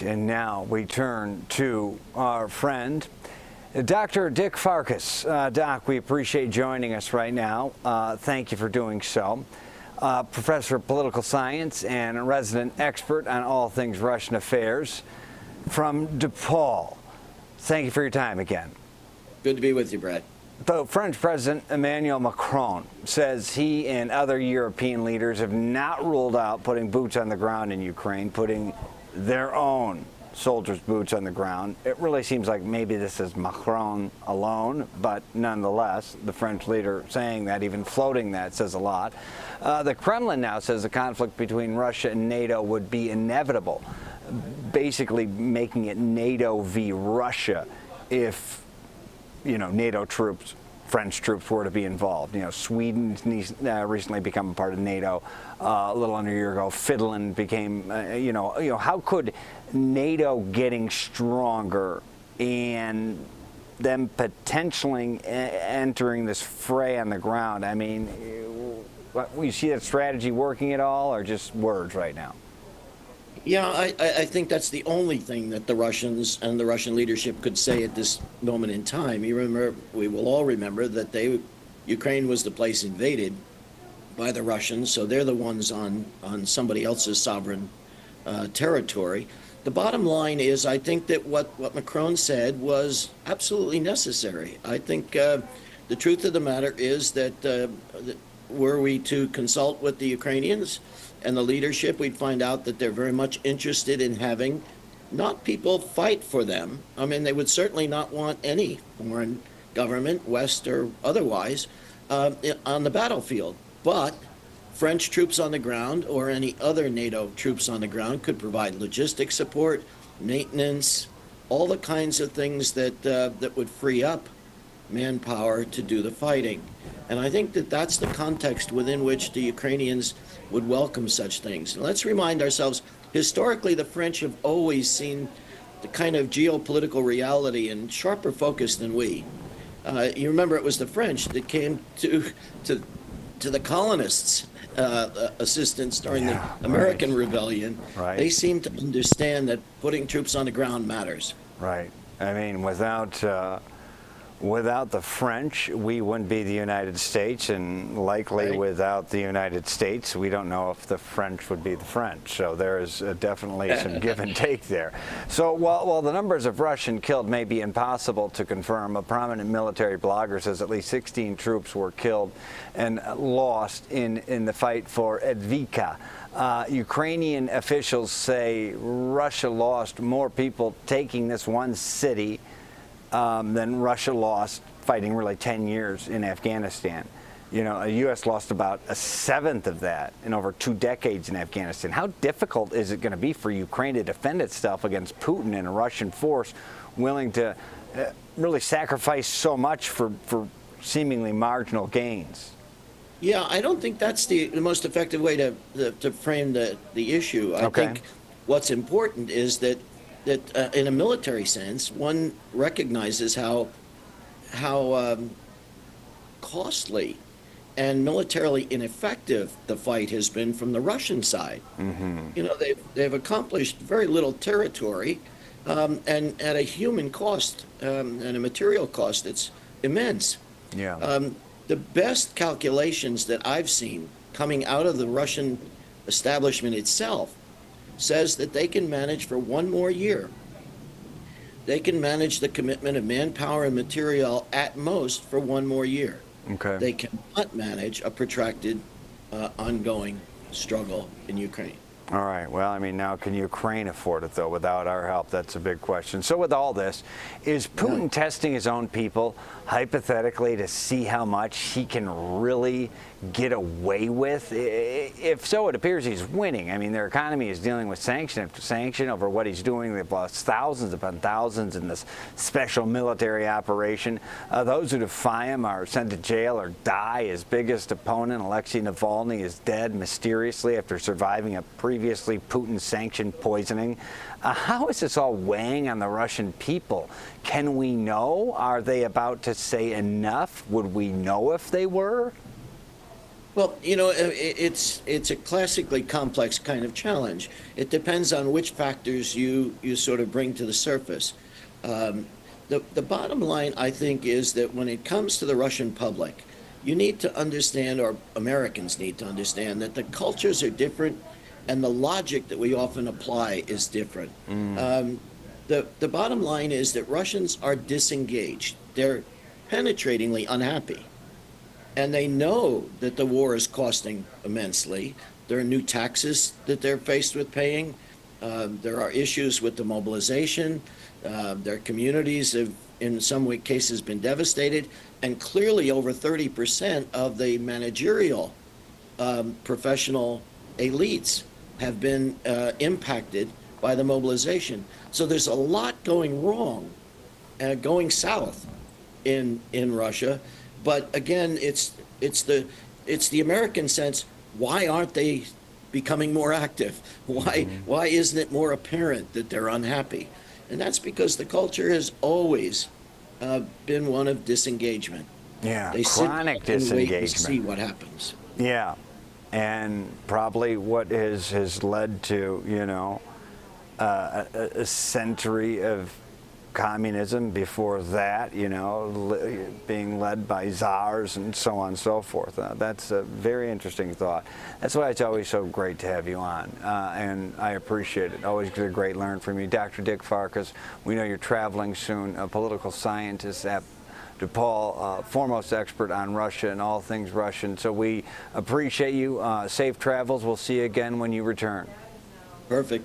And now we turn to our friend, Dr. Dick Farkas. Doc, we appreciate joining us right now. Thank you for doing so. Professor of Political Science and a resident expert on all things Russian affairs from DePaul. Thank you for your time again. Good to be with you, Brad. The French President Emmanuel Macron says he and other European leaders have not ruled out putting boots on the ground in Ukraine, putting their own soldiers' boots on the ground. It really seems like maybe this is Macron alone, but nonetheless, the French leader saying that, even floating that, says a lot. The Kremlin now says the conflict between Russia and NATO would be inevitable, basically making it NATO v. Russia if, NATO troops, French troops were to be involved. Sweden recently become a part of NATO a little under a year ago. Finland became, how could NATO getting stronger and them potentially entering this fray on the ground? I mean, you see that strategy working at all, or just words right now? Yeah, I think that's the only thing that the Russians and the Russian leadership could say at this moment in time. We will all remember that Ukraine was the place invaded by the Russians, so they're the ones on somebody else's sovereign territory. The bottom line is, I think that what Macron said was absolutely necessary. I think the truth of the matter is that were we to consult with the Ukrainians and the leadership, we'd find out that they're very much interested in having not people fight for them. I mean, they would certainly not want any foreign government, West or otherwise, on the battlefield. But French troops on the ground or any other NATO troops on the ground could provide logistic support, maintenance, all the kinds of things that would free up manpower to do the fighting. And I think that that's the context within which the Ukrainians would welcome such things. And let's remind ourselves, historically, the French have always seen the kind of geopolitical reality in sharper focus than we. You remember it was the French that came to the colonists' assistance during the American Rebellion. Right. They seem to understand that putting troops on the ground matters. Right. I mean, without the French, we wouldn't be the United States, and likely without the United States, we don't know if the French would be the French. So there is definitely some give and take there. So while the numbers of Russian killed may be impossible to confirm, a prominent military blogger says at least 16 troops were killed and lost in the fight for Advika. Ukrainian officials say Russia lost more people taking this one city than Russia lost fighting really 10 years in Afghanistan. The U.S. lost about a seventh of that in over 2 decades in Afghanistan. How difficult is it going to be for Ukraine to defend itself against Putin and a Russian force willing to really sacrifice so much for seemingly marginal gains? Yeah, I don't think that's the most effective way to frame the issue. I think what's important is that in a military sense, one recognizes how costly and militarily ineffective the fight has been from the Russian side. Mm-hmm. They've accomplished very little territory, and at a human cost and a material cost that's immense. Yeah. The best calculations that I've seen coming out of the Russian establishment itself says that they can manage for 1 more year. They can manage the commitment of manpower and material at most for 1 more year. Okay. They cannot manage a protracted, ongoing struggle in Ukraine. All right. Well, I mean, now can Ukraine afford it, though, without our help? That's a big question. So with all this, is Putin testing his own people, hypothetically, to see how much he can really get away with? If so, it appears he's winning. I mean, their economy is dealing with sanction after sanction over what he's doing. They've lost thousands upon thousands in this special military operation. Those who defy him are sent to jail or die. His biggest opponent, Alexei Navalny, is dead mysteriously after surviving a previously Putin-sanctioned poisoning. How is this all weighing on the Russian people? Can we know? Are they about to say enough? Would we know if they were? Well, it's a classically complex kind of challenge. It depends on which factors you sort of bring to the surface. The bottom line, I think, is that when it comes to the Russian public, you need to understand, or Americans need to understand, that the cultures are different and the logic that we often apply is different. The bottom line is that Russians are disengaged. They're penetratingly unhappy. And they know that the war is costing immensely. There are new taxes that they're faced with paying. There are issues with the mobilization. Their communities have, in some cases, been devastated. And clearly, over 30% of the managerial professional elites have been impacted by the mobilization. So there's a lot going wrong, going south in Russia. But again, it's the American sense. Why aren't they becoming more active? Why isn't it more apparent that they're unhappy? And that's because the culture has always been one of disengagement. Yeah, they chronic disengagement. Wait and see what happens. Yeah, and probably what has led to a century of communism before that, being led by czars and so on and so forth. That's a very interesting thought. That's why it's always so great to have you on, and I appreciate it. Always a great learn from you. Dr. Dick Farkas, we know you're traveling soon, a political scientist at DePaul, foremost expert on Russia and all things Russian. So we appreciate you. Safe travels. We'll see you again when you return. Perfect.